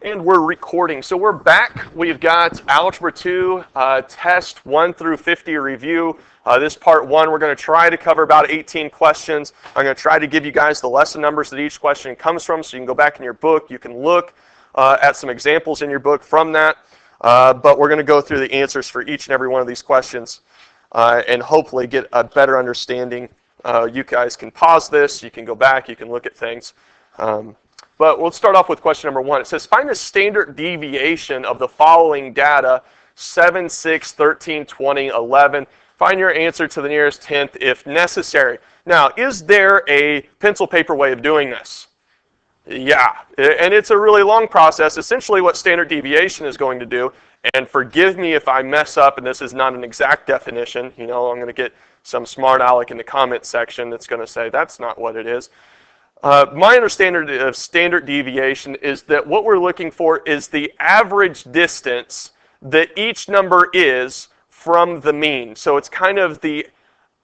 And we're recording. So we're back. We've got Algebra 2, test 1 through 50 review. This part 1, we're going to try to cover about 18 questions. I'm going to try to give you guys the lesson numbers that each question comes from, so you can go back in your book. You can look at some examples in your book from that. But we're going to go through the answers for each and every one of these questions and hopefully get a better understanding. You guys can pause this. You can go back. You can look at things. But we'll start off with question number 1. It says, find the standard deviation of the following data, 7, 6, 13, 20, 11. Find your answer to the nearest tenth if necessary. Now, is there a pencil paper way of doing this? Yeah, and it's a really long process. Essentially what standard deviation is going to do, and forgive me if I mess up and this is not an exact definition, I'm going to get some smart aleck in the comment section that's going to say that's not what it is. My understanding of standard deviation is that what we're looking for is the average distance that each number is from the mean. So it's kind of the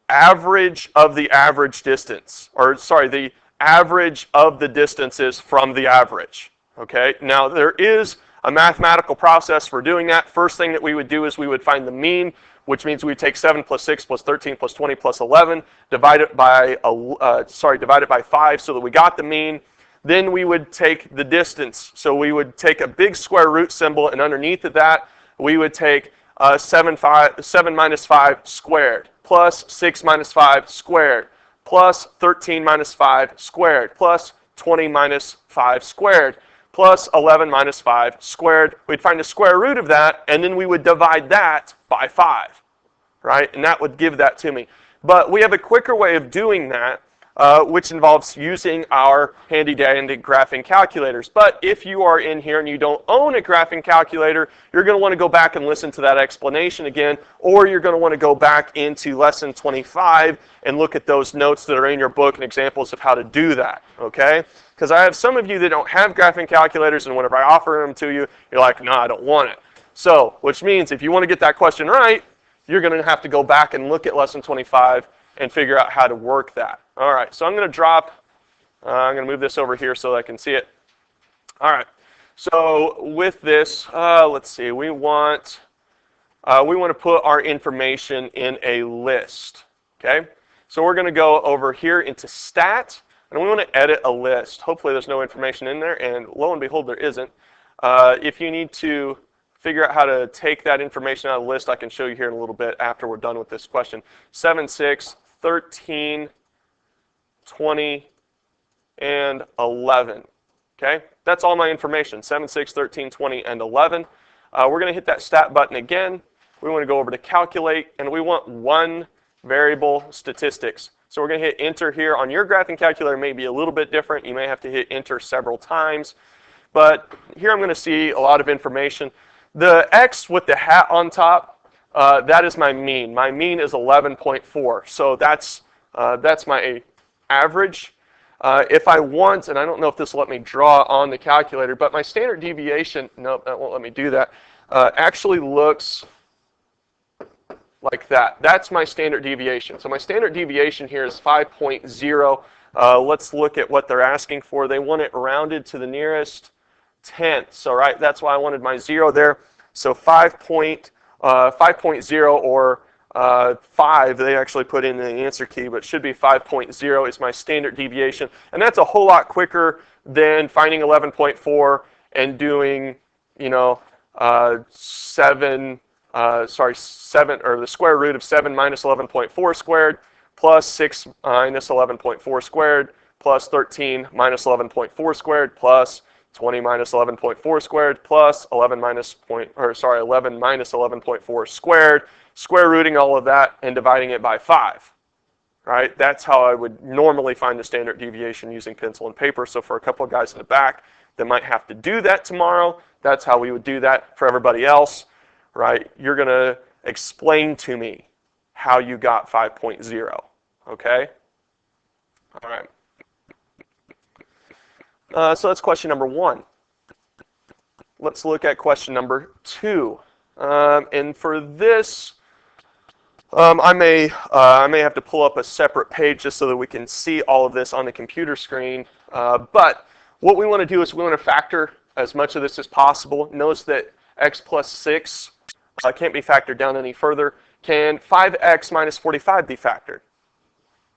average of the average distance, or sorry, the average of the distances from the average. Okay, now there is a mathematical process for doing that. First thing that we would do is we would find the mean, which means we take 7 plus 6 plus 13 plus 20 plus 11, divide it by 5 so that we got the mean. Then we would take the distance. So we would take a big square root symbol, and underneath of that, we would take 7 minus 5 squared, plus 6 minus 5 squared, plus 13 minus 5 squared, plus 20 minus 5 squared, plus 11 minus 5 squared. We'd find the square root of that, and then we would divide that by 5, right? And that would give that to me. But we have a quicker way of doing that, which involves using our handy-dandy graphing calculators. But if you are in here and you don't own a graphing calculator, you're going to want to go back and listen to that explanation again, or you're going to want to go back into lesson 25 and look at those notes that are in your book and examples of how to do that, okay? Because I have some of you that don't have graphing calculators, and whenever I offer them to you, you're like, no, I don't want it. So, which means if you want to get that question right, you're going to have to go back and look at lesson 25 and figure out how to work that. All right, so I'm going to move this over here so that I can see it. All right, so with this, let's see, we want to put our information in a list, okay? So we're going to go over here into stat, and we want to edit a list. Hopefully there's no information in there, and lo and behold, there isn't. If you need to figure out how to take that information out of the list, I can show you here in a little bit after we're done with this question. 7, 6, 13, 20, and 11. Okay, that's all my information, 7, 6, 13, 20, and 11. We're going to hit that stat button again. We want to go over to calculate, and we want one variable statistics. So we're going to hit enter here. On your graphing calculator, it may be a little bit different. You may have to hit enter several times. But here I'm going to see a lot of information. The X with the hat on top, that is my mean. My mean is 11.4. So that's my average. If I want, and I don't know if this will let me draw on the calculator, but my standard deviation, nope, that won't let me do that, actually looks like that. That's my standard deviation. So my standard deviation here is 5.0. Let's look at what they're asking for. They want it rounded to the nearest tenth. So right, that's why I wanted my 0 there. So 5.0 or 5, they actually put in the answer key, but it should be 5.0 is my standard deviation. And that's a whole lot quicker than finding 11.4 and doing, 7, or the square root of 7 minus 11.4 squared, plus 6 minus 11.4 squared, plus 13 minus 11.4 squared, plus 20 minus 11.4 squared, plus 11 minus 11.4 squared, square rooting all of that and dividing it by 5. Right? That's how I would normally find the standard deviation using pencil and paper. So for a couple of guys in the back that might have to do that tomorrow, that's how we would do that. For everybody else, right, you're going to explain to me how you got 5.0. Okay? All right. So that's question number 1. Let's look at question number 2. And for this, I may have to pull up a separate page just so that we can see all of this on the computer screen. But what we want to do is we want to factor as much of this as possible. Notice that x plus 6 can't be factored down any further. Can 5x minus 45 be factored?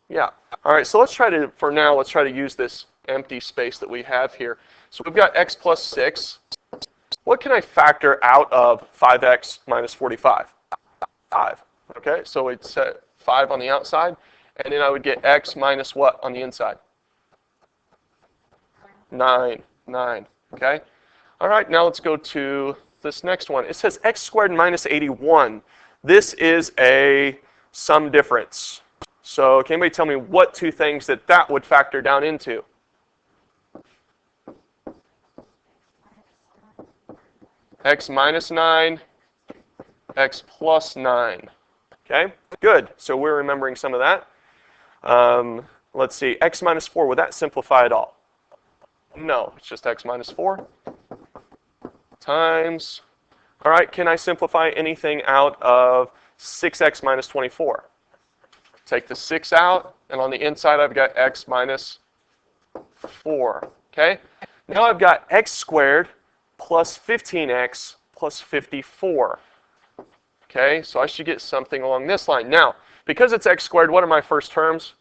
Yeah. All right, so let's try to, for now, let's try to use this empty space that we have here. So we've got x plus 6. What can I factor out of 5x minus 45? 5. Okay, so we'd set 5 on the outside, and then I would get x minus what on the inside? 9. Okay? All right, now let's go to this next one. It says x squared minus 81. This is a sum difference. So can anybody tell me what two things that would factor down into? X minus 9, x plus 9. Okay, good. So we're remembering some of that. Let's see, x minus 4, would that simplify at all? No, it's just x minus 4 times. All right, can I simplify anything out of 6x minus 24? Take the 6 out, and on the inside I've got x minus 4. Okay, now I've got x squared plus 15x plus 54. Okay, so I should get something along this line. Now, because it's x squared, what are my first terms?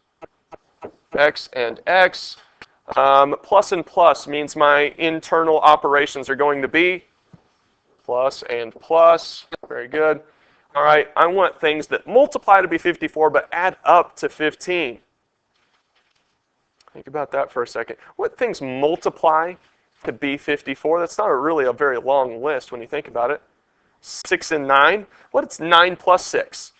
X and x. Plus and plus means my internal operations are going to be plus and plus. Very good. All right, I want things that multiply to be 54 but add up to 15. Think about that for a second. What things multiply to be 54? That's not really a very long list when you think about it. 6 and 9. What's 9 plus 6?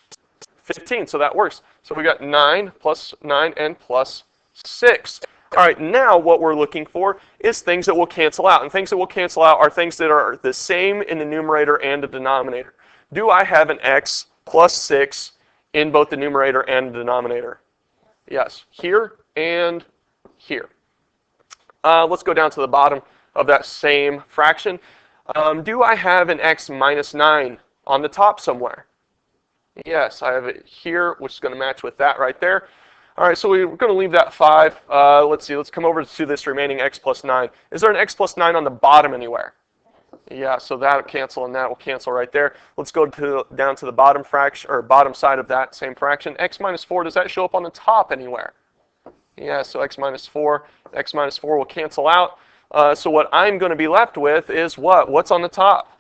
15, so that works. So we got 9 plus 9 and plus 6. All right, now what we're looking for is things that will cancel out. And things that will cancel out are things that are the same in the numerator and the denominator. Do I have an x plus 6 in both the numerator and the denominator? Yes, here and here. Let's go down to the bottom of that same fraction. Do I have an x minus 9 on the top somewhere? Yes, I have it here, which is going to match with that right there. All right, so we're going to leave that 5. Let's see, let's come over to this remaining x plus 9. Is there an x plus 9 on the bottom anywhere? Yeah, so that'll cancel and that will cancel right there. Let's go down to the bottom fraction, or bottom side of that same fraction. X minus 4, does that show up on the top anywhere? Yeah, so x minus 4 will cancel out. So what I'm going to be left with is what? What's on the top?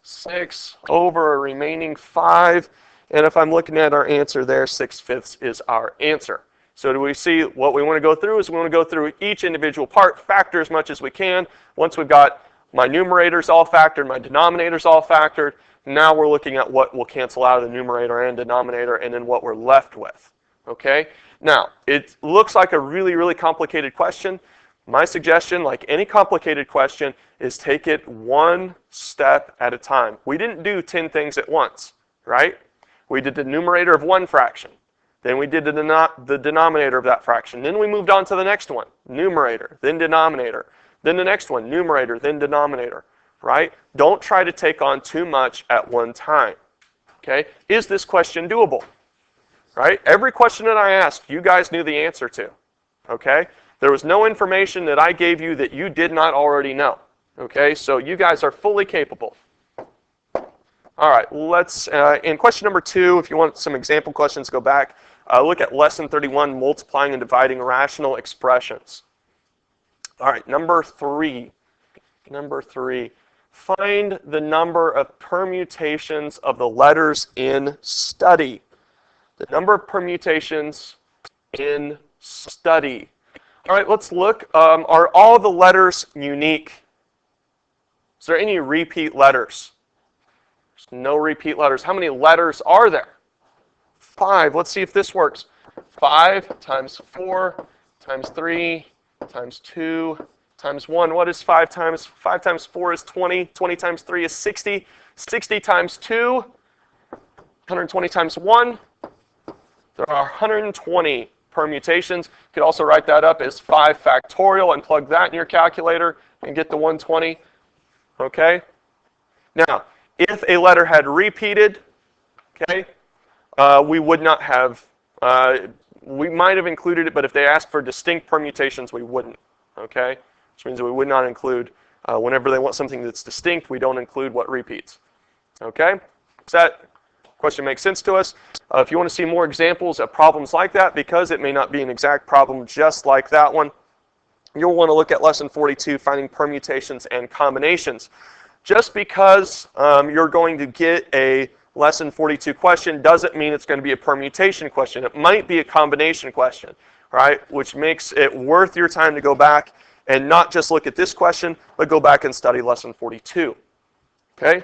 6 over a remaining 5. And if I'm looking at our answer there, 6/5 is our answer. So do we see what we want to go through is we want to go through each individual part, factor as much as we can. Once we've got my numerators all factored, my denominators all factored, now we're looking at what will cancel out of the numerator and denominator and then what we're left with. Okay? Now, it looks like a really, really complicated question. My suggestion, like any complicated question, is take it one step at a time. We didn't do 10 things at once, right? We did the numerator of one fraction. Then we did the denominator of that fraction. Then we moved on to the next one, numerator, then denominator. Then the next one, numerator, then denominator, right? Don't try to take on too much at one time, okay? Is this question doable, right? Every question that I asked, you guys knew the answer to, okay? There was no information that I gave you that you did not already know, okay? So you guys are fully capable. All right, let's, in question number 2, if you want some example questions, go back. Look at lesson 31, multiplying and dividing rational expressions. All right, number 3. Find the number of permutations of the letters in study. The number of permutations in study. All right, let's look. Are all the letters unique? Is there any repeat letters? There's no repeat letters. How many letters are there? 5. Let's see if this works. 5 times 4 times 3 times 2 times 1. What is 5 times? 5 times 4 is 20. 20 times 3 is 60. 60 times 2, 120 times 1. There are 120 permutations. You could also write that up as 5 factorial and plug that in your calculator and get the 120. Okay? Now, if a letter had repeated, okay, we would not have, we might have included it, but if they asked for distinct permutations, we wouldn't, okay? Which means that we would not include Whenever they want something that's distinct, we don't include what repeats. Okay? Does that question make sense to us? If you want to see more examples of problems like that, because it may not be an exact problem just like that one, you'll want to look at lesson 42, finding permutations and combinations. Just because you're going to get a lesson 42 question doesn't mean it's going to be a permutation question. It might be a combination question, right? Which makes it worth your time to go back and not just look at this question, but go back and study lesson 42. Okay?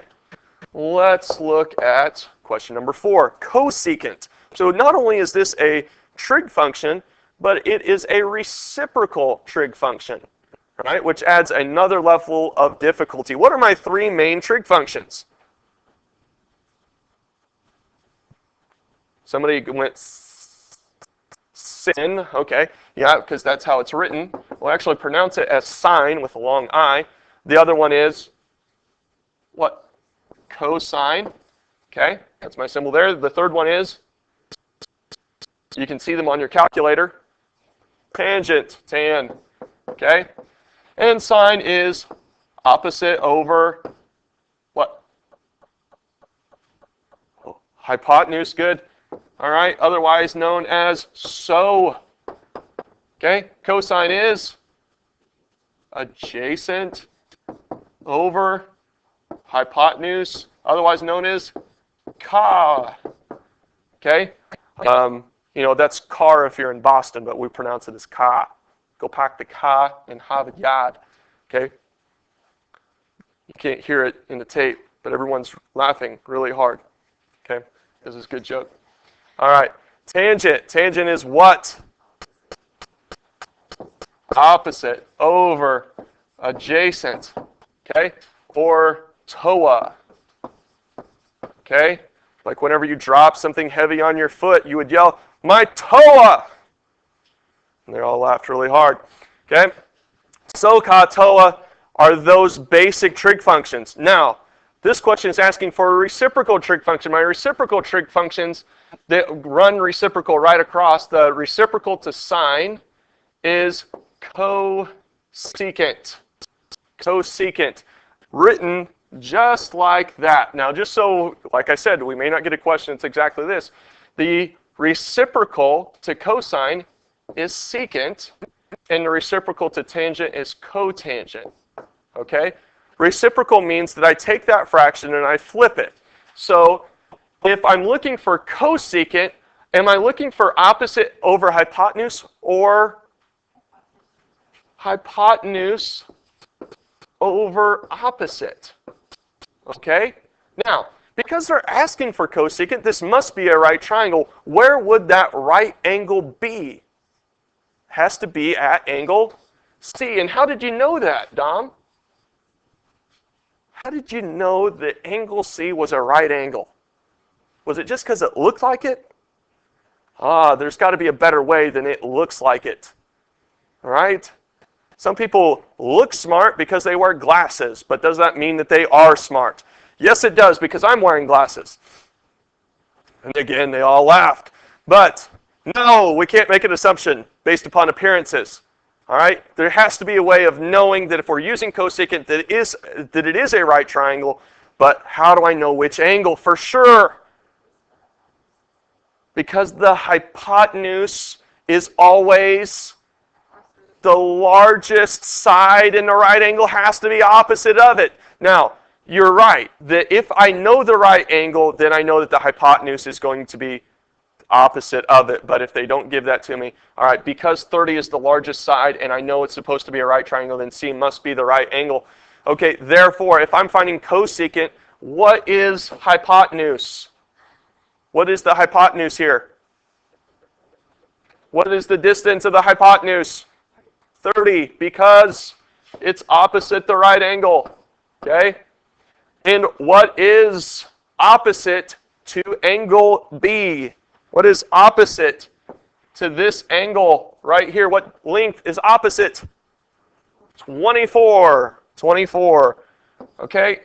Let's look at question number 4, cosecant. So not only is this a trig function, but it is a reciprocal trig function, right? Which adds another level of difficulty. What are my 3 main trig functions? Somebody went sin, okay. Yeah, because that's how it's written. We'll actually pronounce it as sine with a long I. The other one is what? Cosine. Okay, that's my symbol there. The third one is, you can see them on your calculator, tangent, tan. Okay, and sine is opposite over what? Oh, hypotenuse, good. All right, otherwise known as SO. Okay, cosine is adjacent over hypotenuse, otherwise known as ka. Okay, you know, that's car if you're in Boston, but we pronounce it as ka. Go pack the ka and have it yad. Okay, you can't hear it in the tape, but everyone's laughing really hard. Okay, this is a good joke. All right, tangent. Tangent is what? Opposite over adjacent. Okay, or TOA. Okay, like whenever you drop something heavy on your foot, you would yell, "My TOA!" And they all laughed really hard. Okay, so ka, TOA are those basic trig functions. Now, this question is asking for a reciprocal trig function. My reciprocal trig functions that run reciprocal right across, the reciprocal to sine is cosecant. Cosecant. Written just like that. Now, just so, like I said, we may not get a question that's exactly this. The reciprocal to cosine is secant, and the reciprocal to tangent is cotangent. Okay? Reciprocal means that I take that fraction and I flip it. So, if I'm looking for cosecant, am I looking for opposite over hypotenuse or hypotenuse over opposite? Okay? Now, because they're asking for cosecant, this must be a right triangle. Where would that right angle be? Has to be at angle C. And how did you know that, Dom? How did you know that angle C was a right angle? Was it just because it looked like it? There's got to be a better way than it looks like it. All right? Some people look smart because they wear glasses, but does that mean that they are smart? Yes, it does, because I'm wearing glasses. And again, they all laughed. But no, we can't make an assumption based upon appearances. All right? There has to be a way of knowing that if we're using cosecant, that it is a right triangle, but how do I know which angle for sure? Because the hypotenuse is always the largest side, and the right angle has to be opposite of it. Now, you're right, that if I know the right angle, then I know that the hypotenuse is going to be opposite of it. But if they don't give that to me, all right, because 30 is the largest side, and I know it's supposed to be a right triangle, then C must be the right angle. Okay, therefore, if I'm finding cosecant, what is hypotenuse? What is the hypotenuse here? What is the distance of the hypotenuse? 30, because it's opposite the right angle. Okay? And what is opposite to angle B? What is opposite to this angle right here? What length is opposite? 24. 24. Okay?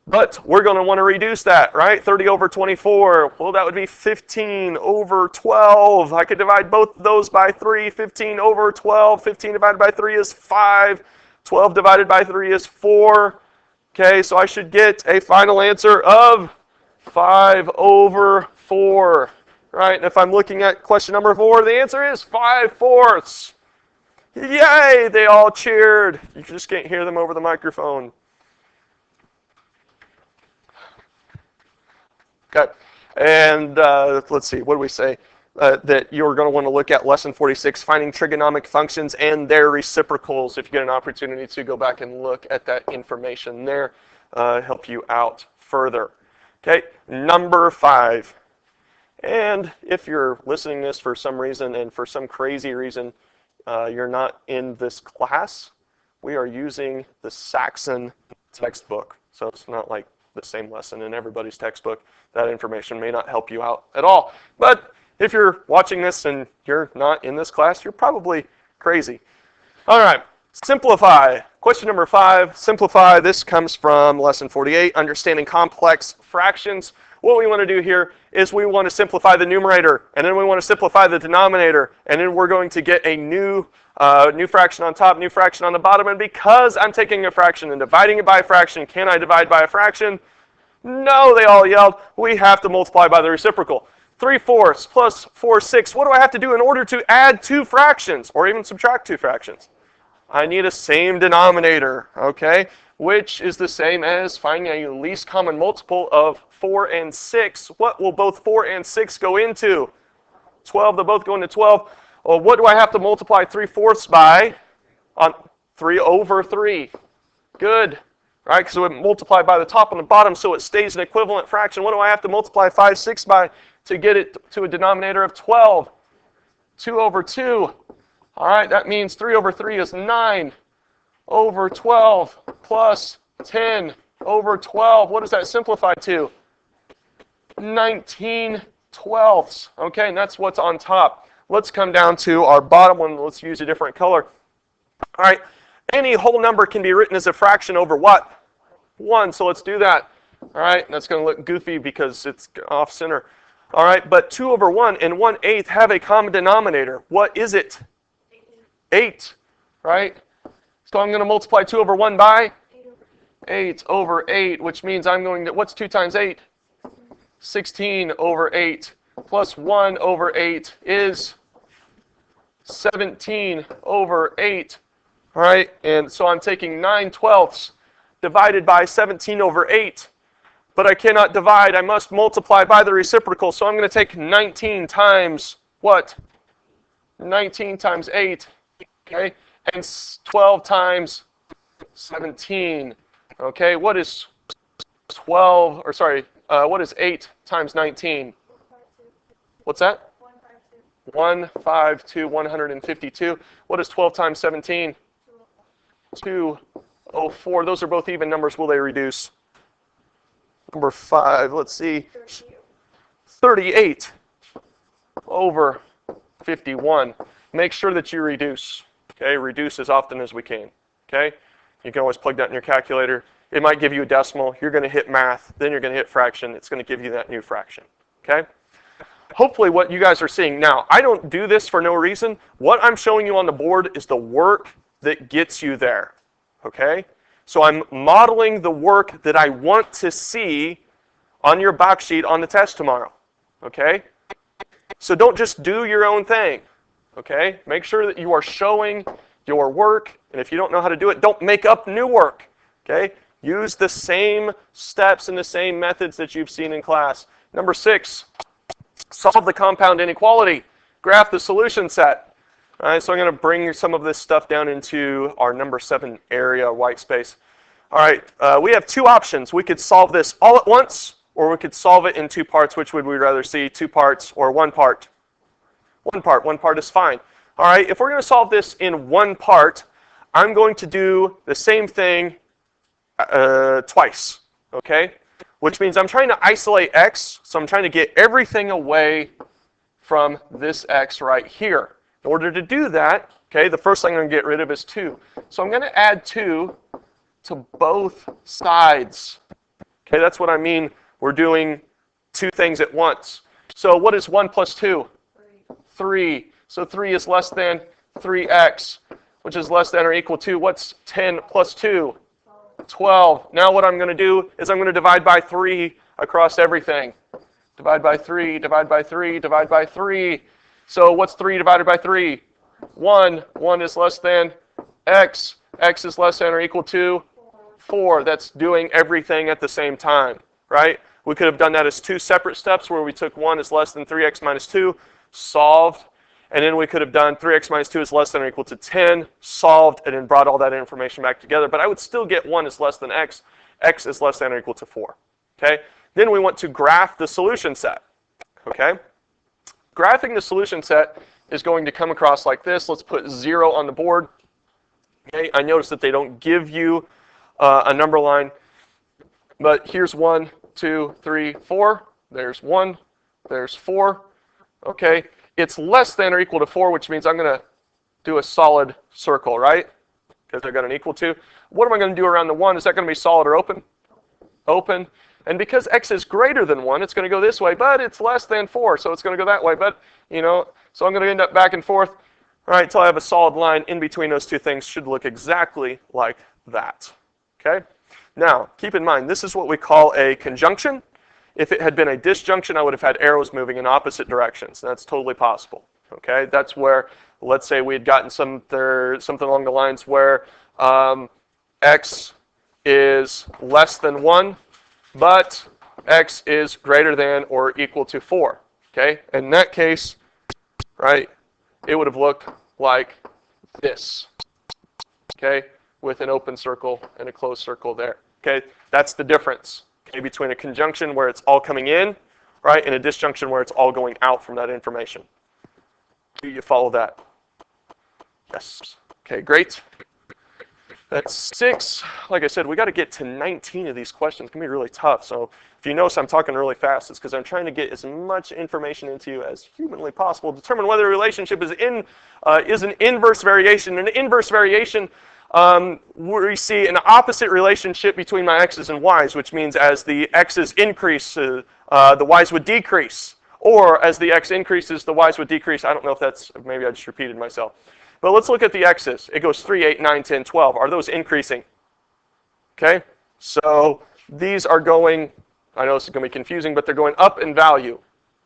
But we're going to want to reduce that, right? 30 over 24, well, that would be 15 over 12. I could divide both of those by 3. 15 over 12, 15 divided by 3 is 5. 12 divided by 3 is 4. Okay, so I should get a final answer of 5 over 4. Right, and if I'm looking at question number 4, the answer is 5/4. Yay, they all cheered. You just can't hear them over the microphone. Okay, and let's see, what do we say? That you're going to want to look at lesson 46, finding trigonomic functions and their reciprocals. If you get an opportunity to go back and look at that information there, help you out further. Okay, number 5. And if you're listening to this for some reason and for some crazy reason you're not in this class, we are using the Saxon textbook. So it's not like the same lesson in everybody's textbook. That information may not help you out at all. But if you're watching this and you're not in this class, you're probably crazy. All right, simplify. Question number 5, simplify. This comes from lesson 48, understanding complex fractions. What we want to do here is we want to simplify the numerator, and then we want to simplify the denominator, and then we're going to get a new fraction on top, new fraction on the bottom. And because I'm taking a fraction and dividing it by a fraction, can I divide by a fraction? No, they all yelled. We have to multiply by the reciprocal. 3/4 plus 4/6. What do I have to do in order to add 2 fractions or even subtract 2 fractions? I need a same denominator, okay, which is the same as finding a least common multiple of 4 and 6. What will both 4 and 6 go into? 12. They'll both go into 12. Well, what do I have to multiply 3/4 by? On 3 over 3. Good. Right, because we multiply by the top and the bottom so it stays an equivalent fraction. What do I have to multiply 5/6 by to get it to a denominator of 12? 2 over 2. All right, that means 3 over 3 is 9 over 12 plus 10 over 12. What does that simplify to? 19/12. Okay, and that's what's on top. Let's come down to our bottom one. Let's use a different color. All right, any whole number can be written as a fraction over what? 1, so let's do that. All right, that's going to look goofy because it's off center. All right, but 2 over 1 and 1/8 have a common denominator. What is it? 8, right? So I'm going to multiply 2 over 1 by? 8 over 8, which means I'm going to, what's 2 times 8? 16 over 8 plus 1 over 8 is 17 over 8. All right, and so I'm taking 9/12 divided by 17 over 8. But I cannot divide. I must multiply by the reciprocal. So I'm going to take 19 times what? 19 times 8. Okay, and 12 times 17. Okay, what is 12, or sorry, what is 8 times 19? What's that? 152, 152. What is 12 times 17? 204. Those are both even numbers. Will they reduce? Number 5, let's see. 38 over 51. Make sure that you reduce. Okay, reduce as often as we can. Okay, you can always plug that in your calculator. It might give you a decimal. You're going to hit math, then you're going to hit fraction. It's going to give you that new fraction. Okay. Hopefully what you guys are seeing now, I don't do this for no reason. What I'm showing you on the board is the work that gets you there. Okay. So I'm modeling the work that I want to see on your box sheet on the test tomorrow. Okay. So don't just do your own thing. Okay, make sure that you are showing your work, and if you don't know how to do it, don't make up new work. Okay, use the same steps and the same methods that you've seen in class. Number 6, solve the compound inequality. Graph the solution set. All right, so I'm going to bring some of this stuff down into our number 7 area, white space. All right, we have 2 options. We could solve this all at once, or we could solve it in 2 parts. Which would we rather see, 2 parts or 1 part? 1 part. 1 part is fine. All right, if we're going to solve this in 1 part, I'm going to do the same thing twice, okay? Which means I'm trying to isolate x, so I'm trying to get everything away from this x right here. In order to do that, okay, the first thing I'm going to get rid of is 2. So I'm going to add 2 to both sides. Okay, that's what I mean. We're doing 2 things at once. So what is 1 plus 2? 3. So 3 is less than 3x. which is less than or equal to, what's 10 plus 2? 12. Now what I'm going to do is I'm going to divide by 3 across everything. Divide by 3, divide by 3, divide by 3. So what's 3 divided by 3? 1. 1 is less than x. X is less than or equal to 4. That's doing everything at the same time, right? We could have done that as 2 separate steps where we took 1 is less than 3x minus 2, solved. And then we could have done 3x minus 2 is less than or equal to 10, solved, and then brought all that information back together. But I would still get 1 is less than x. X is less than or equal to 4. Okay? Then we want to graph the solution set. Okay? Graphing the solution set is going to come across like this. Let's put 0 on the board. Okay? I notice that they don't give you a number line. But here's 1, 2, 3, 4. There's 1. There's 4. Okay? It's less than or equal to 4, which means I'm going to do a solid circle, right? Because I've got an equal to. What am I going to do around the 1? Is that going to be solid or open? Open. And because x is greater than 1, it's going to go this way, but it's less than 4, so it's going to go that way. But, so I'm going to end up back and forth, right, until I have a solid line in between those two things. Should look exactly like that. Okay? Now, keep in mind, this is what we call a conjunction. If it had been a disjunction, I would have had arrows moving in opposite directions. That's totally possible. Okay, that's where, let's say we had gotten something along the lines where x is less than 1, but x is greater than or equal to 4. Okay, in that case, right, it would have looked like this. Okay, with an open circle and a closed circle there. Okay, that's the difference. Okay, between a conjunction where it's all coming in, right, and a disjunction where it's all going out from that information. Do you follow that? Yes. Okay, great. That's 6. Like I said, we got to get to 19 of these questions. It's going to be really tough. So if you notice I'm talking really fast, it's because I'm trying to get as much information into you as humanly possible. Determine whether a relationship is an inverse variation. An inverse variation, we see an opposite relationship between my x's and y's, which means as the x's increase, the y's would decrease. Or as the x increases, the y's would decrease. I don't know if that's, maybe I just repeated myself. But let's look at the x's. It goes 3, 8, 9, 10, 12. Are those increasing? Okay, so these are going, I know this is going to be confusing, but they're going up in value.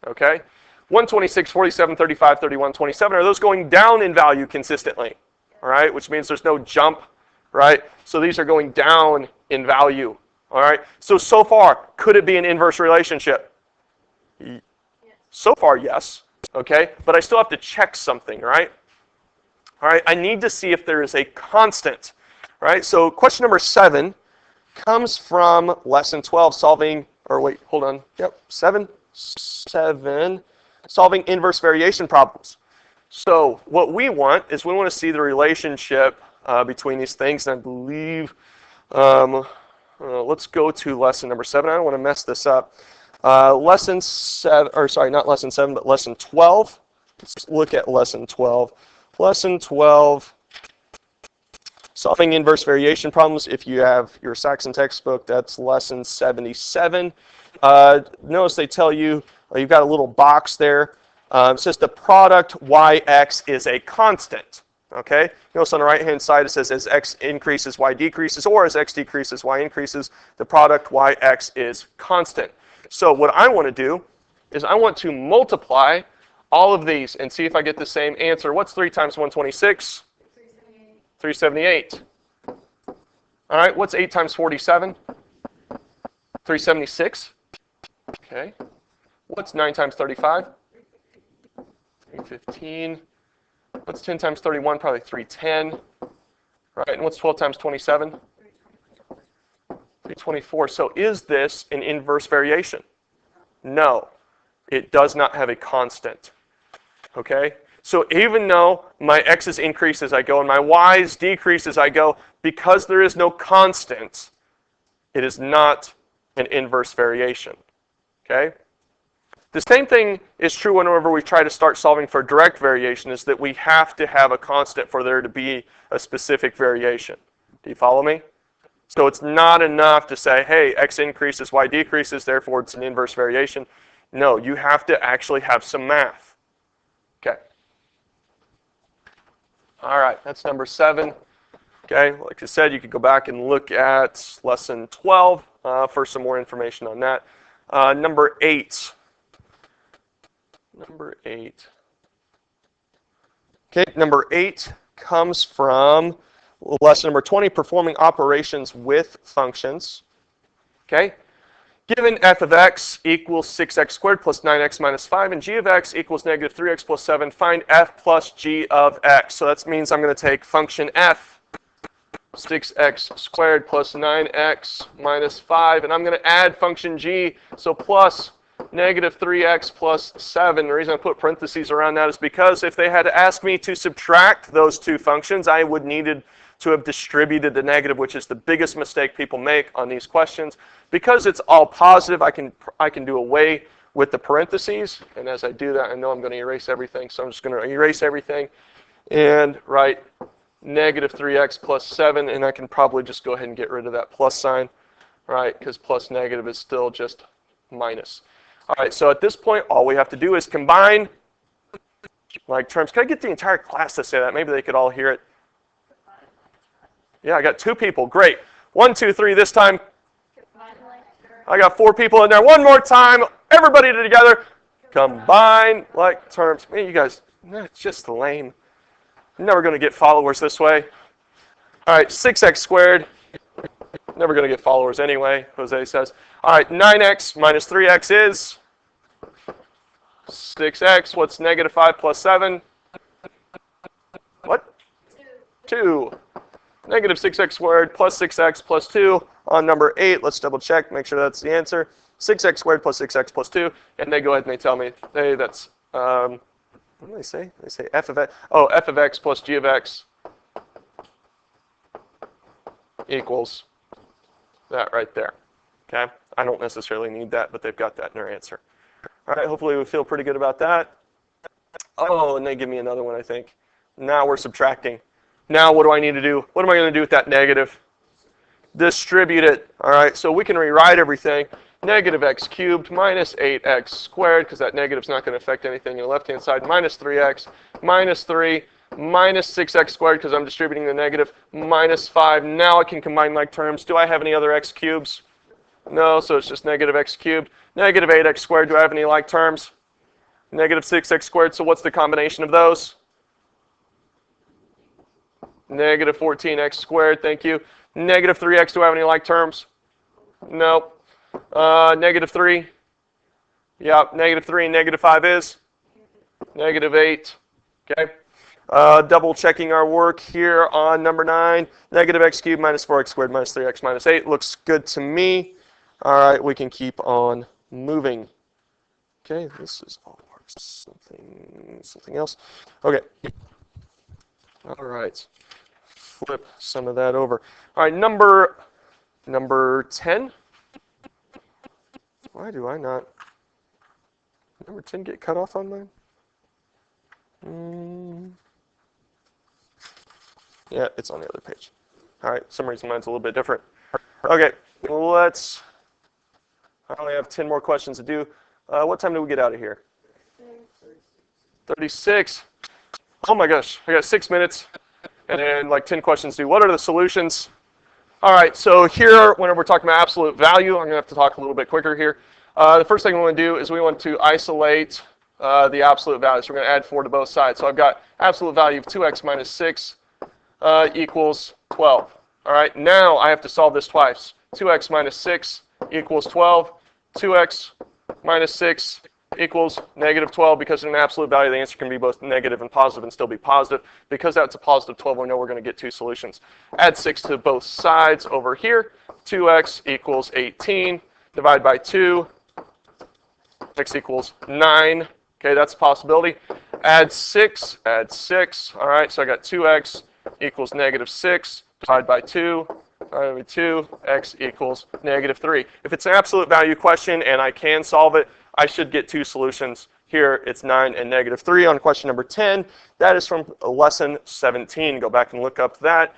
Okay, 126, 47, 35, 31, 27. Are those going down in value consistently? All right, which means there's no jump, right? So these are going down in value. All right, so far, could it be an inverse relationship? Yes. So far, yes. Okay, but I still have to check something, right? All right, I need to see if there is a constant, right? So question number 7 comes from lesson 12, solving inverse variation problems. So what we want is we want to see the relationship between these things. And I believe, let's go to lesson number 7. I don't want to mess this up. Lesson 7, or sorry, not lesson 7, but lesson 12. Let's look at lesson 12. Lesson 12, solving inverse variation problems. If you have your Saxon textbook, that's lesson 77. Notice they tell you, you've got a little box there. It says the product yx is a constant. Okay? Notice on the right-hand side it says as x increases, y decreases, or as x decreases, y increases. The product yx is constant. So what I want to do is I want to multiply all of these and see if I get the same answer. What's 3 times 126? 378. All right, what's 8 times 47? 376. Okay. What's 9 times 35? 315. What's 10 times 31? Probably 310. Right, and what's 12 times 27? 324. So is this an inverse variation? No, it does not have a constant. Okay, so even though my x's increase as I go and my y's decrease as I go, because there is no constant, it is not an inverse variation. Okay, the same thing is true whenever we try to start solving for direct variation, is that we have to have a constant for there to be a specific variation. Do you follow me? So it's not enough to say, hey, x increases, y decreases, therefore it's an inverse variation. No, you have to actually have some math. Okay. All right, that's number 7. Okay, like I said, you could go back and look at lesson 12 for some more information on that. Number 8. Number 8. Okay, number 8 comes from lesson number 20, performing operations with functions. Okay, given f of x equals 6x squared plus 9x minus 5 and g of x equals negative 3x plus 7, find f plus g of x. So that means I'm going to take function f, 6x squared plus 9x minus 5, and I'm going to add function g, so plus negative 3x plus 7. The reason I put parentheses around that is because if they had asked me to subtract those two functions, I would needed to have distributed the negative, which is the biggest mistake people make on these questions. Because it's all positive, I can do away with the parentheses, and as I do that, I know I'm going to erase everything, so I'm just going to erase everything and write negative 3x plus 7, and I can probably just go ahead and get rid of that plus sign, right, because plus negative is still just minus. All right, so at this point, all we have to do is combine like terms. Can I get the entire class to say that? Maybe they could all hear it. Yeah, I got 2 people. Great. 1, 2, 3 this time. I got 4 people in there. One more time. Everybody together. Combine like terms. Man, you guys, it's just lame. I'm never going to get followers this way. All right, 6x squared. Never going to get followers anyway, Jose says. All right, 9x minus 3x is 6x. What's negative 5 plus 7? What? 2. Negative 6x squared plus 6x plus 2 on number 8. Let's double check, make sure that's the answer. 6x squared plus 6x plus 2. And they go ahead and they tell me, hey, that's, what do they say? They say f of x. Oh, f of x plus g of x equals that right there. Okay? I don't necessarily need that, but they've got that in their answer. All right, hopefully we feel pretty good about that. Oh, and they give me another one, I think. Now we're subtracting. Now what do I need to do? What am I going to do with that negative? Distribute it. All right, so we can rewrite everything. Negative x cubed minus 8x squared, because that negative is not going to affect anything on the left-hand side, minus 3x, minus 3, minus 6x squared, because I'm distributing the negative, minus 5. Now I can combine like terms. Do I have any other x cubes? No, so it's just negative x cubed. Negative 8x squared, do I have any like terms? Negative 6x squared, so what's the combination of those? Negative 14x squared, thank you. Negative 3x, do I have any like terms? No. Negative 3. Yeah, negative 3 and negative 5 is? Negative 8. Okay. Double checking our work here on number 9. Negative x cubed minus 4x squared minus 3x minus 8. Looks good to me. All right, we can keep on moving. Okay, this is all something else. Okay. All right. Flip some of that over. All right, number 10. Why do I not? Number 10 get cut off on mine? Yeah, it's on the other page. All right, for some reason mine's a little bit different. Okay, I only have 10 more questions to do. What time do we get out of here? 36. Oh my gosh, I got 6 minutes. And then like 10 questions to do. What are the solutions? All right, so here, whenever we're talking about absolute value, I'm going to have to talk a little bit quicker here. The first thing we want to do is we want to isolate the absolute value. So we're going to add 4 to both sides. So I've got absolute value of 2x minus 6 equals 12. All right, now I have to solve this twice. 2x minus 6 equals 12. 2x minus 6 equals negative 12, because in an absolute value, the answer can be both negative and positive and still be positive. Because that's a positive 12, we know we're going to get 2 solutions. Add 6 to both sides over here. 2x equals 18. Divide by 2. X equals 9. Okay, that's a possibility. Add 6. Add 6. All right, so I got 2x equals negative 6. Divide by 2. Divide by 2. X equals negative 3. If it's an absolute value question and I can solve it, I should get 2 solutions. Here it's 9 and negative 3 on question number 10. That is from lesson 17. Go back and look up that.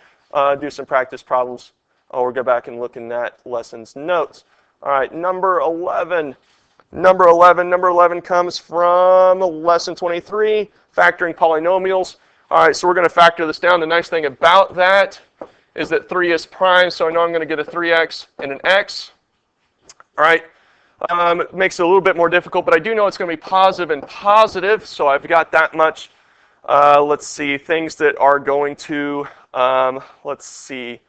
Do some practice problems, or go back and look in that lesson's notes. All right, number 11. Number 11 comes from lesson 23, factoring polynomials. All right, so we're going to factor this down. The nice thing about that is that 3 is prime, so I know I'm going to get a 3x and an x. All right, it makes it a little bit more difficult, but I do know it's going to be positive and positive, so I've got that much. Let's see, things that are going to, let's see,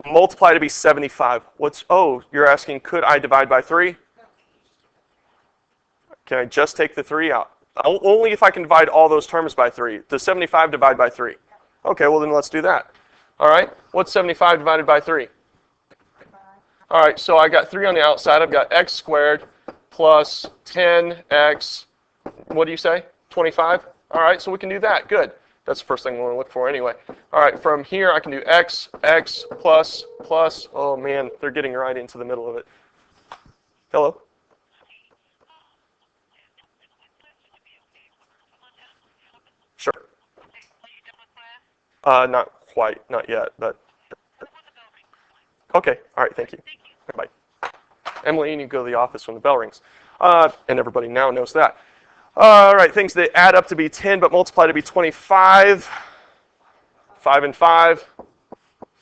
multiply to be 75. Oh, you're asking, could I divide by 3? Can I just take the 3 out? Only if I can divide all those terms by 3. Does 75 divide by 3? Okay, well then let's do that. All right, what's 75 divided by 3? All right, so I got 3 on the outside. I've got x squared plus 10x, what do you say, 25? All right, so we can do that. Good. That's the first thing we want to look for anyway. All right, from here I can do x plus, oh man, they're getting right into the middle of it. Hello? Sure. Not quite, not yet, but. Okay, all right, thank you. Bye. Emily, you need to go to the office when the bell rings. And everybody now knows that. All right, things that add up to be 10 but multiply to be 25. 5 and 5.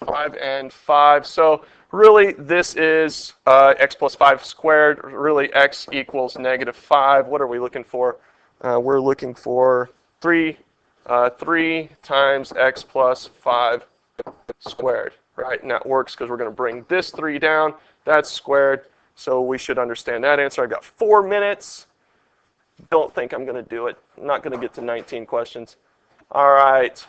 5 and 5. So really this is x plus 5 squared. Really x equals negative 5. What are we looking for? We're looking for 3 times x plus 5 squared. Right, and that works because we're going to bring this 3 down. That's squared. So we should understand that answer. I've got 4 minutes. Don't think I'm going to do it. I'm not going to get to 19 questions. All right.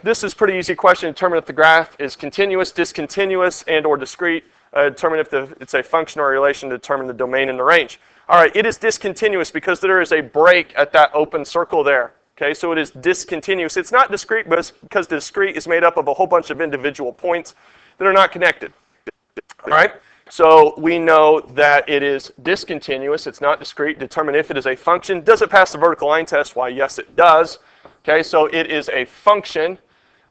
This is a pretty easy question. Determine if the graph is continuous, discontinuous, and or discrete. Determine if it's a function or a relation to determine the domain and the range. All right, it is discontinuous because there is a break at that open circle there. Okay, so it is discontinuous. It's not discrete because discrete is made up of a whole bunch of individual points that are not connected. All right, so we know that it is discontinuous. It's not discrete. Determine if it is a function. Does it pass the vertical line test? Why, yes, it does. Okay, so it is a function.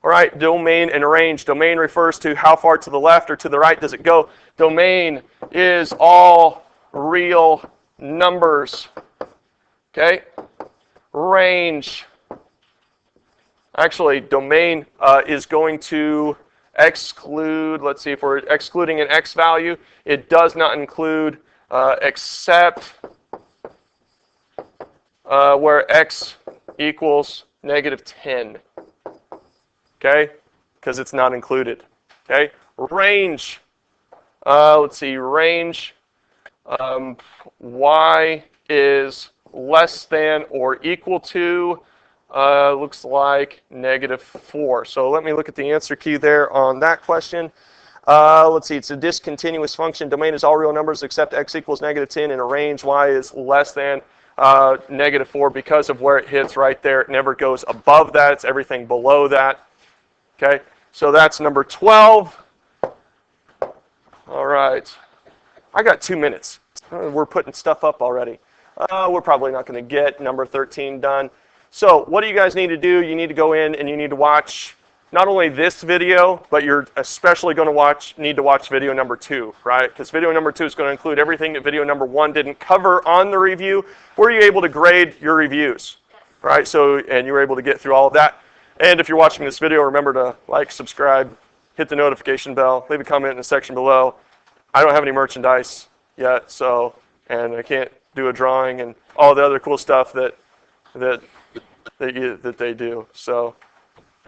All right, domain and range. Domain refers to how far to the left or to the right does it go. Domain is all real numbers. Okay. Range, actually, domain is going to exclude, let's see, if we're excluding an x value, it does not include except where x equals negative 10, okay, because it's not included, okay. Range, let's see, range, y is less than or equal to, looks like negative 4. So let me look at the answer key there on that question. Let's see, it's a discontinuous function. Domain is all real numbers except x equals negative 10, and a range y is less than negative 4 because of where it hits right there. It never goes above that. It's everything below that. Okay, so that's number 12. All right. I got 2 minutes. We're putting stuff up already. We're probably not going to get number 13 done. So what do you guys need to do? You need to go in and you need to watch not only this video, but you're especially going to need to watch video number 2, right? Because video number 2 is going to include everything that video number 1 didn't cover on the review. Were you able to grade your reviews, right? So, and you were able to get through all of that. And if you're watching this video, remember to like, subscribe, hit the notification bell, leave a comment in the section below. I don't have any merchandise yet, so, and I can't do a drawing and all the other cool stuff that they do. So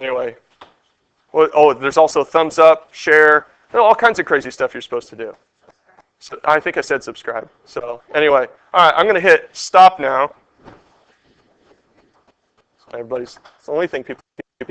anyway, oh, there's also thumbs up, share, all kinds of crazy stuff you're supposed to do. So I think I said subscribe. So anyway, all right, I'm going to hit stop now. It's the only thing people